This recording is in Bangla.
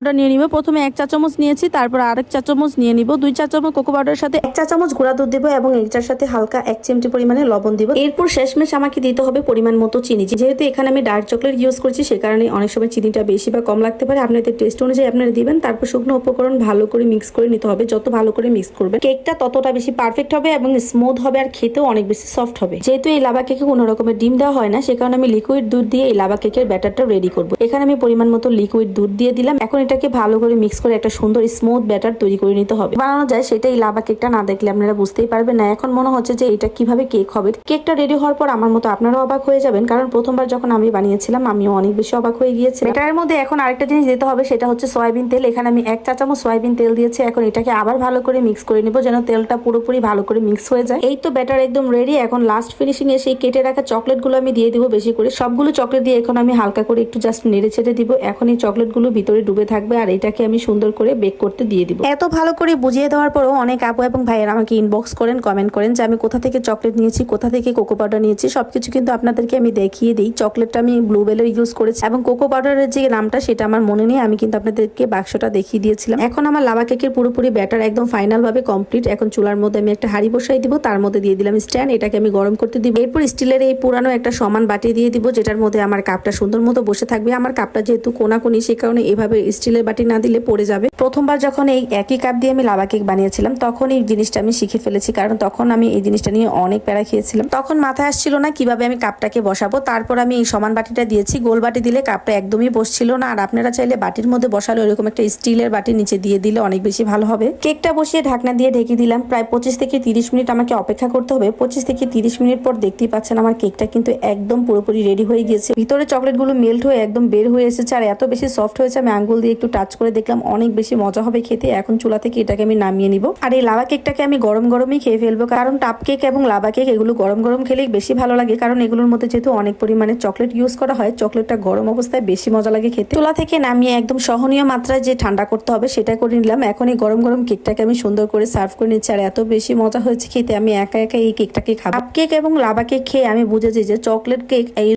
ওটা নিয়ে নিব। প্রথমে 1 চা চামচ নিয়েছি, তারপর আরেক চা চামচ নিয়ে নিব। 2 চা চামচ কোকো পাউডারের সাথে 1 চা চামচ গুঁড়া দুধ দিব এবং এটার সাথে হালকা 1 চিমটি পরিমাণে লবণ দিব। এরপর শেষমেশ আমাকে দিতে হবে পরিমাণ মতো চিনি। যেহেতু এখানে আমি ডার্ক চকলেট ইউজ করছি, সে কারণে অনেক সময় চিনিটা বেশি বা কম লাগতে পারে। আপনাদের টেস্ট অনুযায়ী আপনারা দিবেন। তারপর শুকনো উপকরণ ভালো করে মিক্স করে নিতে হবে। যত ভালো করে মিক্স করবেন কেকটা ততটা বেশি পারফেক্ট হবে এবং স্মুথ হবে আর খেতেও অনেক বেশি সফট হবে। যেহেতু এই লাভা কেকে কোনো রকমের ডিম দেওয়া হয় না, সে কারণে আমি লিকুইড দুধ দিয়ে এই লাভা কেকের ব্যাটারটা রেডি করব। এখানে আমি পরিমাণ মতো লিকুইড দুধ দিয়ে দিলাম। এখন এটাকে ভালো করে মিক্স করে একটা সুন্দর স্মুথ ব্যাটার তৈরি করে নিতে হবে। বানানো যায় সেটা এই লাভা কেকটা না দেখলে আপনারা বুঝতেই পারবেন না। এখন মনে হচ্ছে যে এটা কিভাবে কেক হবে। কেকটা রেডি হওয়ার পর আমার মতো আপনারাও অবাক হয়ে যাবেন, কারণ প্রথমবার যখন আমি বানিয়েছিলাম আমিও অনেক বেশি অবাক হয়ে গিয়েছি। ব্যাটারের মধ্যে এখন আরেকটা জিনিস দিতে হবে, সেটা হচ্ছে সয়াবিন তেল। এখানে আমি 1 চা চামচ সয়াবিন তেল দিয়েছি। এখন এটাকে আবার ভালো করে মিক্স করে নিব, যেন তেলটা পুরোপুরি ভালো করে মিক্স হয়ে যায়। এই তো ব্যাটার একদম রেডি। এখন লাস্ট ফিনিশিং এ সেই কেটে রাখা চকলেট গুলো আমি দিয়ে দিব বেশি করে। সবগুলো চকলেট দিয়ে এখন আমি হালকা করে একটু জাস্ট নেড়ে ছেড়ে দিব। এখন এই চকলেট গুলো ভিতরে ডুবে থাকবে আর এটাকে আমি সুন্দর করে বেক করতে দিয়ে দিব। এত ভালো করে বুঝিয়ে দেওয়ার পরও অনেক আপু এবং ভাইয়েরা আমাকে ইনবক্স করেন, কমেন্ট করেন যে আমি কোথা থেকে চকলেট নিয়েছি, কোথা থেকে কোকো পাউডার নিয়েছি। সবকিছু কিন্তু আপনাদেরকে আমি দেখিয়ে দিই। চকলেটটা আমি ব্লুবেলের ইউজ করেছি এবং কোকো পাউডারের যে নামটা সেটা আমার মনে নেই। আমি কিন্তু আপনাদেরকে বাক্সটা দেখিয়ে দিয়েছিলাম। এখন আমার লাভা কেকের পুরোপুরি ব্যাটার একদম ফাইনাল ভাবে কমপ্লিট। এখন চুলার মধ্যে আমি একটা হাঁড়ি বসাই দিব, তার মধ্যে দিয়ে দিলাম স্ট্যান্ড। এটাকে আমি গরম করতে দিব। এরপর স্টিলের এই পুরানো একটা সমান বাটি দিয়ে দিব, যেটার মধ্যে আমার কাপটা সুন্দর মতো বসে থাকবে। আমার কাপটা যেহেতু কোনাকুনি, সে কারণে এভাবে স্টিলের বাটি না দিলে পড়ে যাবে। প্রথমবার যখন এই একই কাপ দিয়ে আমি লাভা কেক বানিয়েছিলাম তখন এই জিনিসটা আমি শিখে ফেলেছি, কারণ তখন আমি এই জিনিসটা নিয়ে অনেক প্যারা খেয়েছিলাম। তখন মাথায় আসছিল না কিভাবে আমি কাপটাকে বসাবো। তারপর আমি এই সমান বাটিটা দিয়েছি। গোল বাটি দিলে কাপটা একদমই বসছিল না। আর আপনারা চাইলে বাটির মধ্যে বসালে এরকম একটা স্টিলের বাটি নিচে দিয়ে দিলে অনেক বেশি ভালো হবে। কেকটা বসিয়ে ঢাকনা দিয়ে ঢেকে দিলাম। প্রায় 25 থেকে 30 মিনিট আমাকে অপেক্ষা করতে হবে। 25 থেকে 30 মিনিট পর দেখতেই পাচ্ছেন আমার কেকটা কিন্তু একদম পুরোপুরি রেডি হয়ে গিয়েছে। ভিতরে চকলেটগুলো মেল্ট হয়ে একদম বের হয়ে এসেছে আর এত বেশি সফট হয়েছে। আমি আঙ্গুল দিয়ে একটু টাচ করে দেখলাম, অনেক বেশি মজা হবে খেতে। এখন চুলা থেকে এটাকে আমি নামিয়ে নিব। আর এই লাভা কেকটাকে আমি গরম গরমই খেয়ে ফেলবো, কারণ টাপ কেক এবং লাভা কেক এগুলো গরম গরম খেলেই বেশি ভালো লাগে। কারণ এগুলোর মধ্যে যেহেতু অনেক পরিমাণে চকলেট ইউজ করা হয়, চকলেটটা গরম অবস্থায় বেশি মজা লাগে খেতে। চুলা থেকে নামিয়ে একদম সহনীয় মাত্রায় যে ঠান্ডা করতে হবে সেটা করে নিলাম। এখন এই গরম গরম কেকটাকে আমি সুন্দর করে সার্ভ করে নিচ্ছি। আর এত বেশি মজা হয়েছে খেতে, আমি একা একা এই কেকটাকে খাবো। কাপ কেক এবং লাভা কেক খেয়ে আমি বুঝেছি যে চকলেট কেক এই